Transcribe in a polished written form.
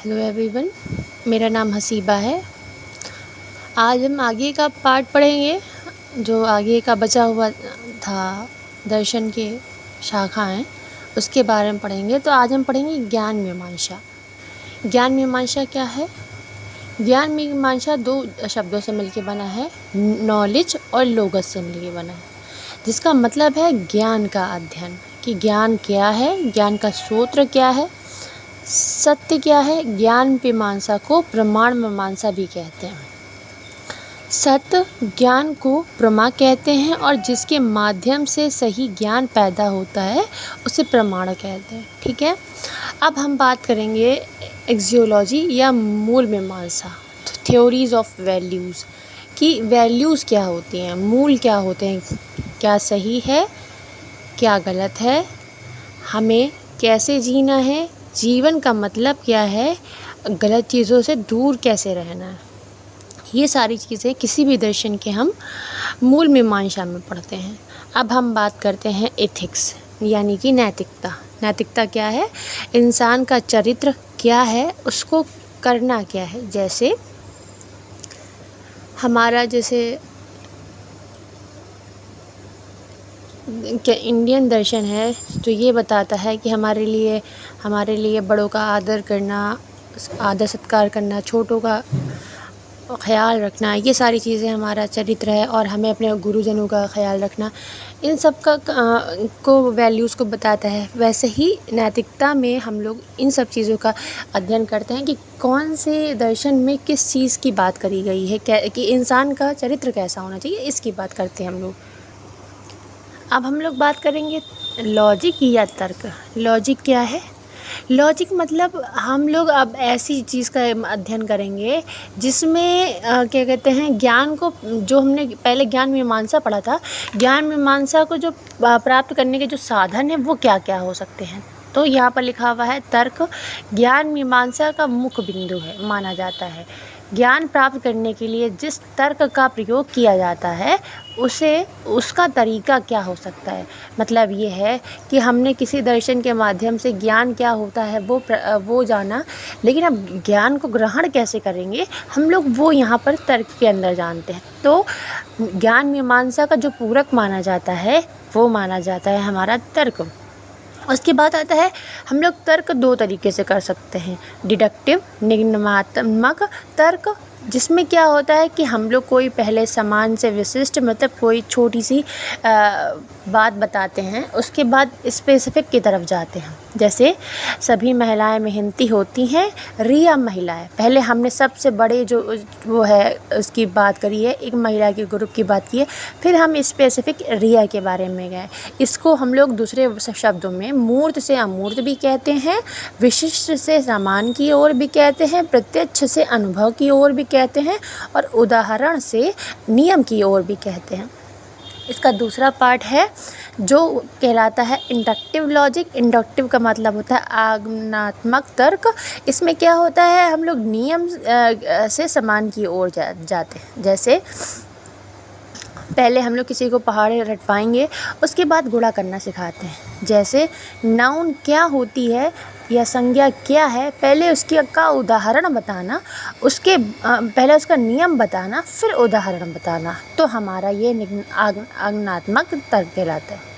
Hello everyone, मेरा नाम हसीबा है। आज हम आगे का पार्ट पढ़ेंगे, जो आगे का बचा हुआ था दर्शन के शाखाएं, उसके बारे में पढ़ेंगे। तो आज हम पढ़ेंगे ज्ञान मीमांसा। ज्ञान मीमांसा क्या है? ज्ञान मीमांसा दो शब्दों से मिलकर बना है, नॉलेज और लोगस से मिलकर बना है, जिसका मतलब है ज्ञान का अध्ययन, कि ज्ञान क्या है, ज्ञान का सूत्र क्या है, सत्य क्या है। ज्ञान मीमांसा को प्रमाण मीमांसा भी कहते हैं। सत्य ज्ञान को प्रमा कहते हैं और जिसके माध्यम से सही ज्ञान पैदा होता है उसे प्रमाण कहते हैं। ठीक है, अब हम बात करेंगे एक्सियोलॉजी या मूल मीमांसा, थ्योरीज ऑफ वैल्यूज़, कि वैल्यूज़ क्या होती हैं, मूल क्या होते हैं, क्या सही है, क्या गलत है, हमें कैसे जीना है, जीवन का मतलब क्या है, गलत चीज़ों से दूर कैसे रहना है। ये सारी चीज़ें किसी भी दर्शन के हम मूल मीमांसा में पढ़ते हैं। अब हम बात करते हैं एथिक्स, यानी कि नैतिकता। नैतिकता क्या है? इंसान का चरित्र क्या है, उसको करना क्या है। जैसे हमारा क्या इंडियन दर्शन है, तो ये बताता है कि हमारे लिए बड़ों का आदर करना, आदर सत्कार करना, छोटों का ख्याल रखना, ये सारी चीज़ें हमारा चरित्र है। और हमें अपने गुरुजनों का ख्याल रखना, इन सब का को वैल्यूज़ को बताता है। वैसे ही नैतिकता में हम लोग इन सब चीज़ों का अध्ययन करते हैं कि कौन से दर्शन में किस चीज़ की बात करी गई है, कि इंसान का चरित्र कैसा होना चाहिए, इसकी बात करते हैं हम लोग। अब हम लोग बात करेंगे लॉजिक या तर्क। लॉजिक क्या है? लॉजिक मतलब हम लोग अब ऐसी चीज़ का अध्ययन करेंगे जिसमें क्या कहते हैं, ज्ञान को, जो हमने पहले ज्ञान मीमांसा पढ़ा था, ज्ञान मीमांसा को जो प्राप्त करने के जो साधन हैं वो क्या क्या हो सकते हैं। तो यहाँ पर लिखा हुआ है तर्क ज्ञान मीमांसा का मुख्य बिंदु है, माना जाता है। ज्ञान प्राप्त करने के लिए जिस तर्क का प्रयोग किया जाता है उसका तरीका क्या हो सकता है। मतलब ये है कि हमने किसी दर्शन के माध्यम से ज्ञान क्या होता है वो जाना, लेकिन अब ज्ञान को ग्रहण कैसे करेंगे हम लोग, वो यहाँ पर तर्क के अंदर जानते हैं। तो ज्ञान मीमांसा का जो पूरक माना जाता है वो माना जाता है हमारा तर्क। उसके बाद आता है, हम लोग तर्क दो तरीके से कर सकते हैं, डिडक्टिव निगमनात्मक तर्क, जिसमें क्या होता है कि हम लोग कोई पहले समान से विशिष्ट, मतलब कोई छोटी सी बात बताते हैं, उसके बाद स्पेसिफिक की तरफ जाते हैं। जैसे सभी महिलाएं मेहनती होती हैं, रिया महिलाएं। पहले हमने सबसे बड़े जो वो है उसकी बात करी है, एक महिला के ग्रुप की बात की है, फिर हम स्पेसिफिक रिया के बारे में गए। इसको हम लोग दूसरे शब्दों में मूर्त से अमूर्त भी कहते हैं, विशिष्ट से समान की ओर भी कहते हैं, प्रत्यक्ष से अनुभव की ओर भी कहते हैं, और उदाहरण से नियम की ओर भी कहते हैं। इसका दूसरा पार्ट है जो कहलाता है इंडक्टिव लॉजिक। इंडक्टिव का मतलब होता है आगमनात्मक तर्क। इसमें क्या होता है, हम लोग नियम से समान की ओर जाते हैं। जैसे पहले हम लोग किसी को पहाड़े रटवाएंगे, उसके बाद गुणा करना सिखाते हैं। जैसे नाउन क्या होती है या संज्ञा क्या है, पहले उसकी का उदाहरण बताना, उसके पहले उसका नियम बताना, फिर उदाहरण बताना। तो हमारा ये आगमनात्मक तर्क कहलाता है।